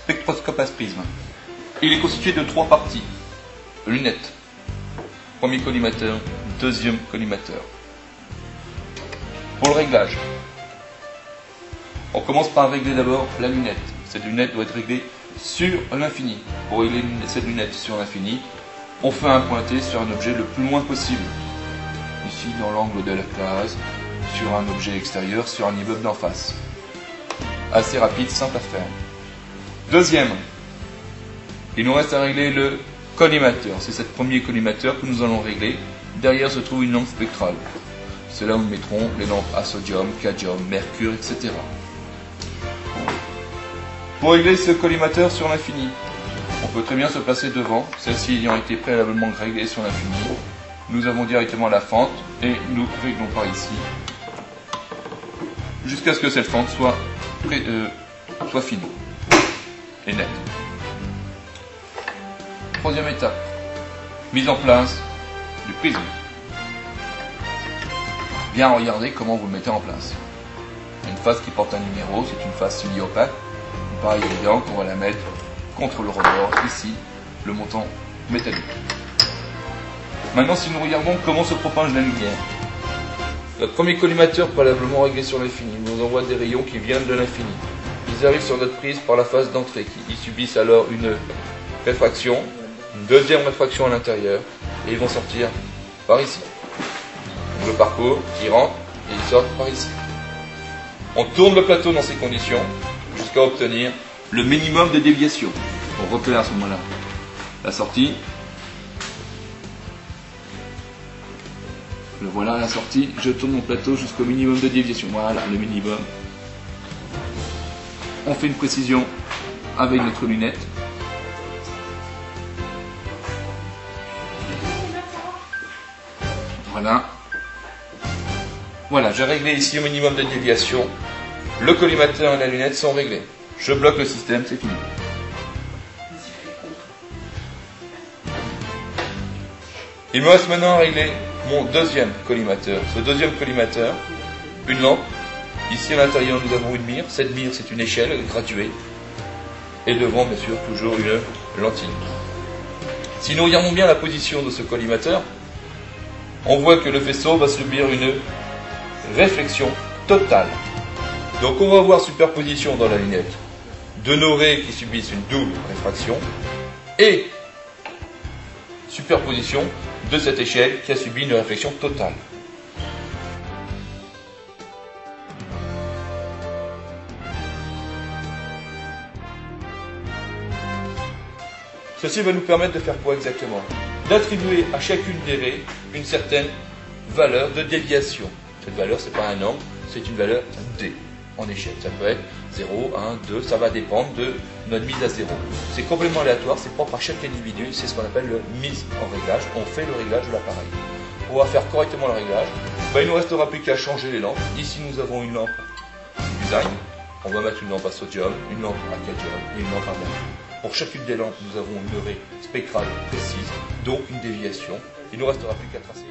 spectroscope à prisme. Il est constitué de 3 parties. Lunettes, premier collimateur, deuxième collimateur. Pour le réglage, on commence par régler d'abord la lunette. Cette lunette doit être réglée sur l'infini. Pour régler cette lunette sur l'infini, on fait un pointé sur un objet le plus loin possible. Ici, dans l'angle de la classe, sur un objet extérieur, sur un immeuble d'en face. Assez rapide, simple à faire. Deuxième, il nous reste à régler le collimateur. C'est ce premier collimateur que nous allons régler. Derrière se trouve une lampe spectrale. C'est là où nous mettrons les lampes à sodium, cadmium, mercure, etc. Pour régler ce collimateur sur l'infini, on peut très bien se placer devant, celle-ci ayant été préalablement réglée sur l'infini. Nous avons directement la fente et nous réglons par ici jusqu'à ce que cette fente soit fine et nette. Troisième étape, mise en place du prisme. Bien regarder comment vous le mettez en place. Une face qui porte un numéro, c'est une face semi-opaque. Il paraît évident qu'on va la mettre contre le rebord, ici, le montant métallique. Maintenant, si nous regardons comment se propage la lumière. Notre premier collimateur préalablement réglé sur l'infini nous envoie des rayons qui viennent de l'infini. Ils arrivent sur notre prise par la phase d'entrée, qui y subissent alors une réfraction, une deuxième réfraction à l'intérieur, et ils vont sortir par ici. Donc le parcours, ils rentrent et ils sortent par ici. On tourne le plateau dans ces conditions jusqu'à obtenir le minimum de déviation. On repère à ce moment-là la sortie. Le voilà à la sortie, je tourne mon plateau jusqu'au minimum de déviation. Voilà le minimum. On fait une précision avec notre lunette. Voilà. Voilà, j'ai réglé ici au minimum de déviation. Le collimateur et la lunette sont réglés. Je bloque le système, c'est fini. Il me reste maintenant à régler mon deuxième collimateur. Ce deuxième collimateur, une lampe. Ici à l'intérieur nous avons une mire. Cette mire c'est une échelle graduée. Et devant bien sûr toujours une lentille. Si nous regardons bien la position de ce collimateur, on voit que le faisceau va subir une réflexion totale. Donc on va avoir superposition dans la lunette de nos raies qui subissent une double réfraction et superposition de cette échelle qui a subi une réflexion totale. Ceci va nous permettre de faire quoi exactement? D'attribuer à chacune des raies une certaine valeur de déviation. Cette valeur, ce n'est pas un angle, c'est une valeur D en échelle. Ça peut être 0, 1, 2, ça va dépendre de notre mise à 0. C'est complètement aléatoire, c'est propre à chaque individu, c'est ce qu'on appelle le mise en réglage. On fait le réglage de l'appareil. Pour faire correctement le réglage, il ne nous restera plus qu'à changer les lampes. Ici, nous avons une lampe design. On va mettre une lampe à sodium, une lampe à cadmium et une lampe à mercure. Pour chacune des lampes, nous avons une raie spectrale précise, donc une déviation. Il ne nous restera plus qu'à tracer.